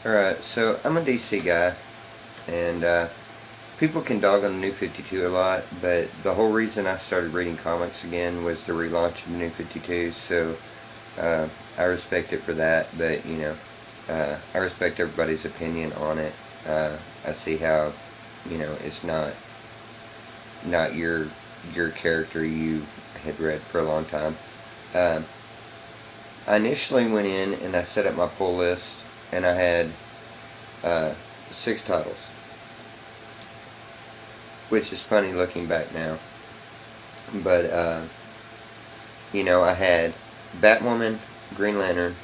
Alright, so I'm a DC guy, and people can dog on the New 52 a lot, but the whole reason I started reading comics again was the relaunch of the New 52, so I respect it for that, but, I respect everybody's opinion on it. I see how, it's not your character you had read for a long time. I initially went in and I set up my pull list, and I had 6 titles, which is funny looking back now. But I had Batwoman, Green Lantern,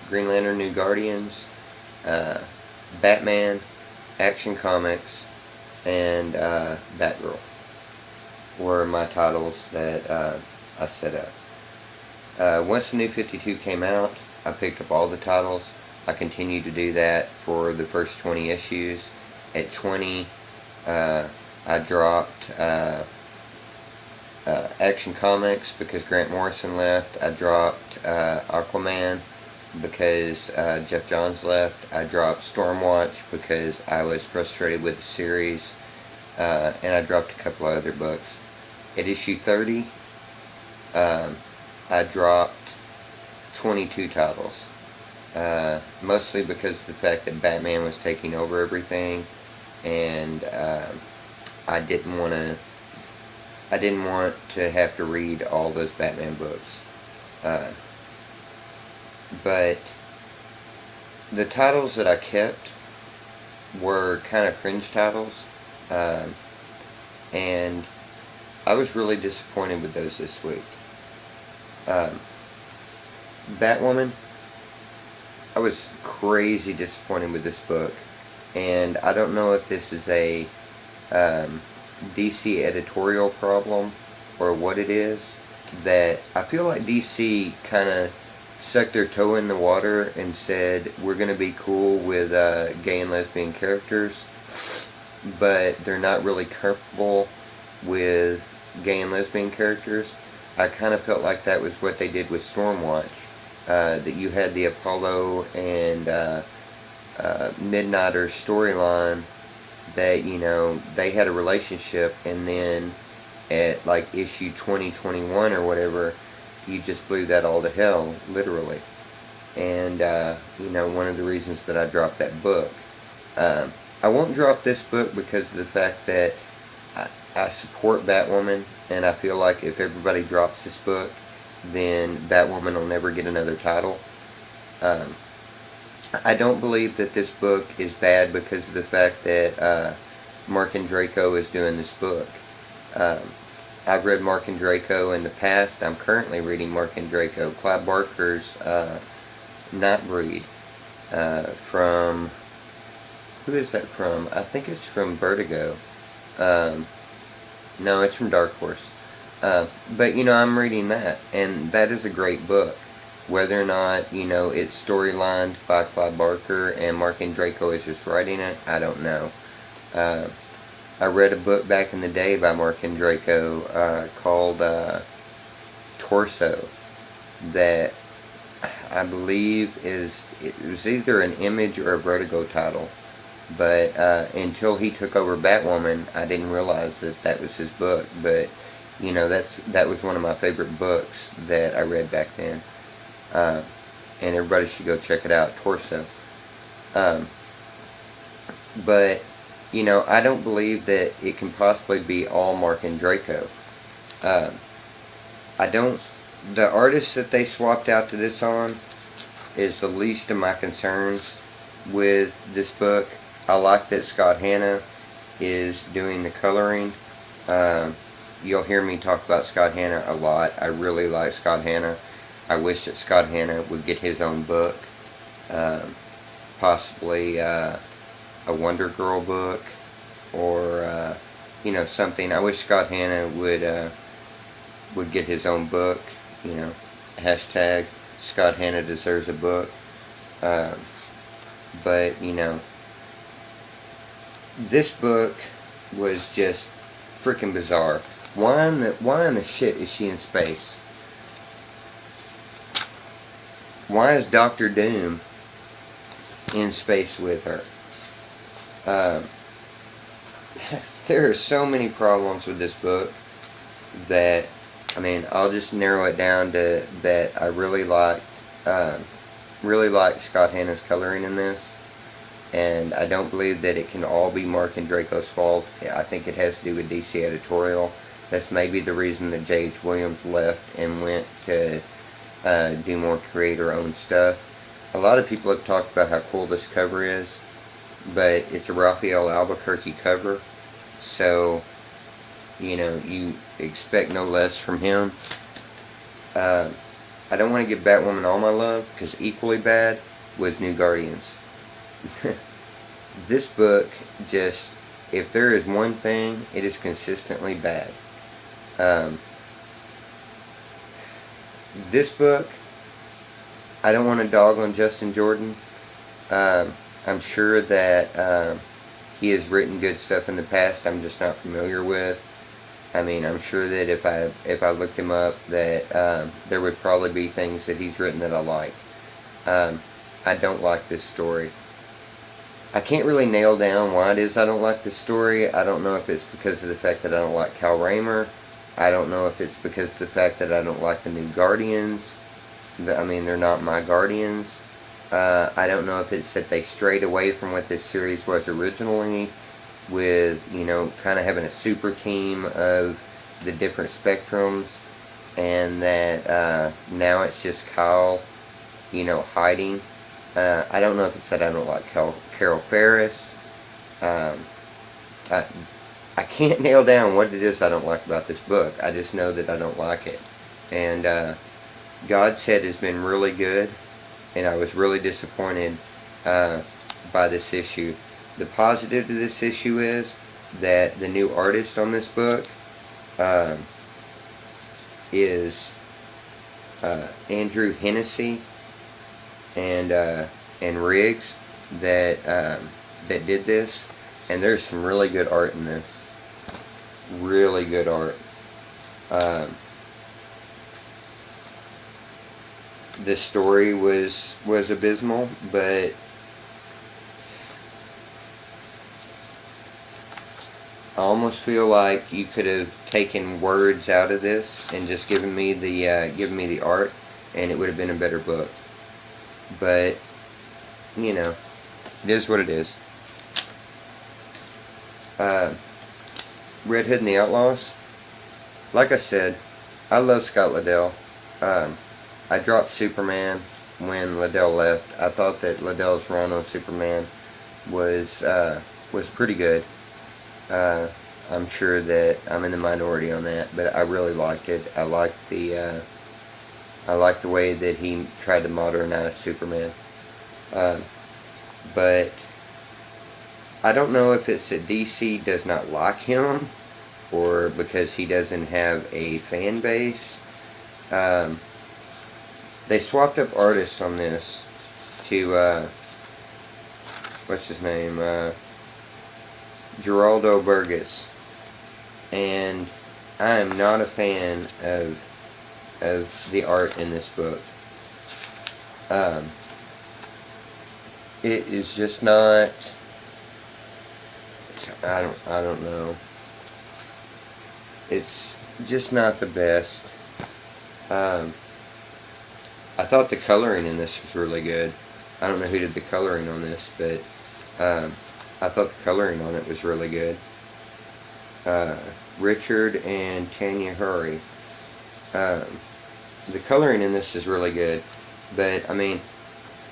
Green Lantern New Guardians, Batman, Action Comics, and Batgirl were my titles that I set up. Once the New 52 came out, I picked up all the titles. I continued to do that for the first 20 issues. At 20, I dropped Action Comics because Grant Morrison left. I dropped Aquaman because Jeff Johns left. I dropped Stormwatch because I was frustrated with the series. And I dropped a couple of other books. At issue 30, I dropped 22 titles. Mostly because of the fact that Batman was taking over everything, and I didn't want to have to read all those Batman books. But the titles that I kept were kind of fringe titles, and I was really disappointed with those this week. Batwoman, I was crazy disappointed with this book, and I don't know if this is a DC editorial problem or what it is, that I feel like DC kind of stuck their toe in the water and said, we're going to be cool with gay and lesbian characters, but they're not really comfortable with gay and lesbian characters. I kind of felt like that was what they did with Stormwatch. That you had the Apollo and Midnighter storyline that, they had a relationship, and then at like issue 2021 or whatever, you just blew that all to hell, literally. And, one of the reasons that I dropped that book. I won't drop this book because of the fact that I support Batwoman, and I feel like if everybody drops this book, then Batwoman will never get another title. I don't believe that this book is bad because of the fact that Mark and Draco is doing this book. I've read Mark and Draco in the past. I'm currently reading Mark and Draco. Clive Barker's Nightbreed, from... Who is that from? I think it's from Vertigo. No, it's from Dark Horse. But, I'm reading that, and that is a great book. Whether or not, it's storylined by Clive Barker and Mark and Draco is just writing it, I don't know. I read a book back in the day by Mark and Draco called Torso, that I believe it was either an Image or a Vertigo title. But until he took over Batwoman, I didn't realize that was his book. But that was one of my favorite books that I read back then, and everybody should go check it out. Torso. But I don't believe that it can possibly be all Mark and Draco. The artist that they swapped out to this on is the least of my concerns with this book. I like that Scott Hanna is doing the coloring. You'll hear me talk about Scott Hanna a lot. I really like Scott Hanna. I wish that Scott Hanna would get his own book. Possibly a Wonder Girl book, or something. I wish Scott Hanna would get his own book. Hashtag Scott Hanna deserves a book. But this book was just freaking bizarre. Why in the shit is she in space? Why is Doctor Doom in space with her. Um, there are so many problems with this book that, I mean, I'll just narrow it down to that I really like Scott Hanna's coloring in this, and I don't believe that it can all be Mark and Draco's fault. I think it has to do with DC editorial. That's maybe the reason that J.H. Williams left and went to do more creator-owned stuff. A lot of people have talked about how cool this cover is, but it's a Raphael Albuquerque cover, so, you know, you expect no less from him. I don't want to give Batwoman all my love, because equally bad was New Guardians. This book just, if there is one thing, it is consistently bad. This book, I don't want to dog on Justin Jordan. I'm sure that he has written good stuff in the past I'm just not familiar with. I mean, I'm sure that if I looked him up, that there would probably be things that he's written that I like. I don't like this story. I can't really nail down why it is I don't like this story. I don't know if it's because of the fact that I don't like Cal Raymer. I don't know if it's because of the fact that I don't like the New Guardians. I mean, they're not my Guardians. I don't know if it's that they strayed away from what this series was originally, with, you know, kind of having a super team of the different spectrums, and that now it's just Kyle, you know, hiding. I don't know if it's that I don't like Carol Ferris. I can't nail down what it is I don't like about this book. I just know that I don't like it. And God's Head has been really good, and I was really disappointed by this issue. The positive to this issue is that the new artist on this book is Andrew Hennessy and Riggs that did this, and there's some really good art in this. Really good art. This story was abysmal, but I almost feel like you could have taken words out of this and just given me the art, and it would have been a better book. But, you know, it is what it is. Red Hood and the Outlaws. Like I said, I love Scott Liddell. I dropped Superman when Liddell left. I thought that Liddell's run on Superman was pretty good. I'm sure that I'm in the minority on that, but I really liked it. I liked the way that he tried to modernize Superman. But I don't know if it's that DC does not like him, or because he doesn't have a fan base. They swapped up artists on this to, what's his name, Geraldo Burgess, and I am not a fan of the art in this book. It is just not, I don't know. It's just not the best. I thought the coloring in this was really good. I don't know who did the coloring on this, but I thought the coloring on it was really good. Richard and Tanya Hurry. The coloring in this is really good, but I mean,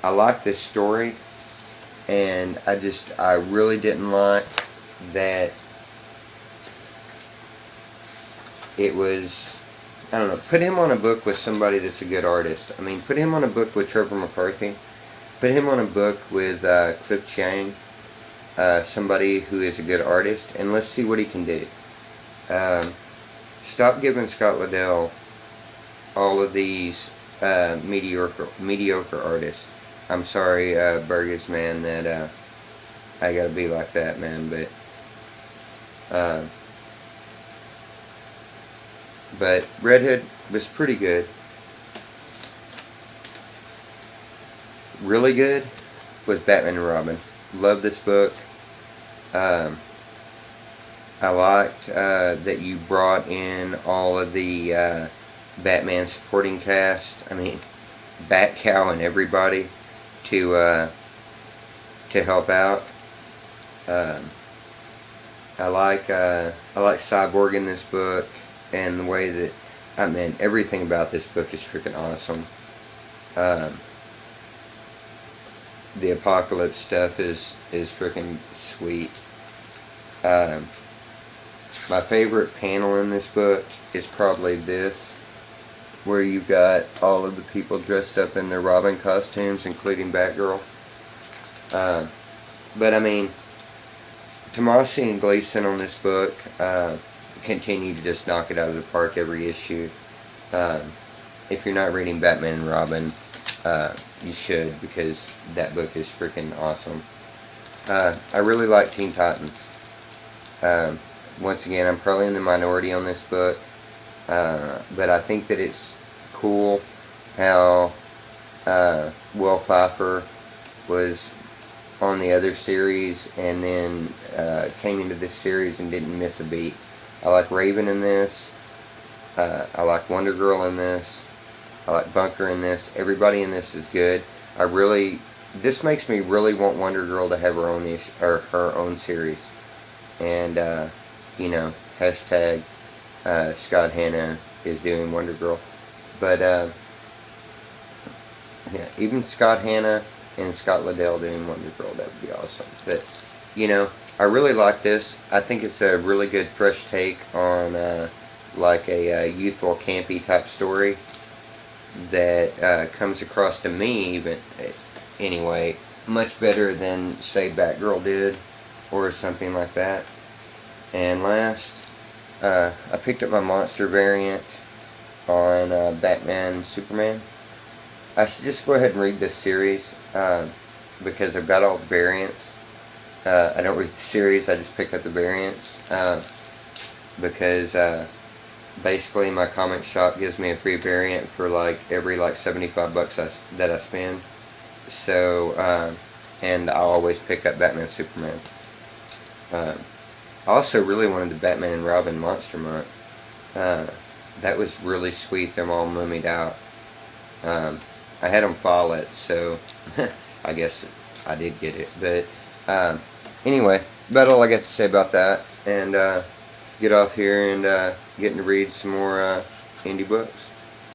I like this story, and I really didn't like that it was, I don't know, put him on a book with somebody that's a good artist. I mean, put him on a book with Trevor McCarthy. Put him on a book with Cliff Chiang, somebody who is a good artist, and let's see what he can do. Stop giving Scott Liddell all of these mediocre artists. I'm sorry, Burgess, man, that I gotta be like that, man, but Red Hood was pretty good. Really good was Batman and Robin. Love this book. I liked that you brought in all of the Batman supporting cast. I mean, Batcow and everybody to help out. I like Cyborg in this book, and the way that, I mean, everything about this book is freaking awesome. The Apocalypse stuff is freaking sweet. My favorite panel in this book is probably this, where you've got all of the people dressed up in their Robin costumes, including Batgirl. But I mean, Tomasi and Gleason on this book continue to just knock it out of the park every issue. If you're not reading Batman and Robin, you should, because that book is freaking awesome. I really like Teen Titans. Once again, I'm probably in the minority on this book, but I think that it's cool how Will Pfeiffer was on the other series and then came into this series and didn't miss a beat. I like Raven in this. I like Wonder Girl in this. I like Bunker in this. Everybody in this is good. This makes me really want Wonder Girl to have her own series. And you know, hashtag Scott Hanna is doing Wonder Girl. But yeah, even Scott Hanna and Scott Liddell doing Wonder Girl, that would be awesome. But you know, I really like this. I think it's a really good fresh take on like a youthful campy type story that comes across to me, even anyway, much better than say Batgirl did or something like that. And last, I picked up my monster variant on Batman and Superman. I should just go ahead and read this series because I've got all the variants. I don't read the series, I just pick up the variants because basically my comic shop gives me a free variant for every $75 that I spend. So, and I always pick up Batman and Superman. I also really wanted the Batman and Robin Monster Month. That was really sweet, them all mummied out. I had them file it, so I guess I did get it. But anyway, about all I got to say about that. And get off here and getting to read some more indie books.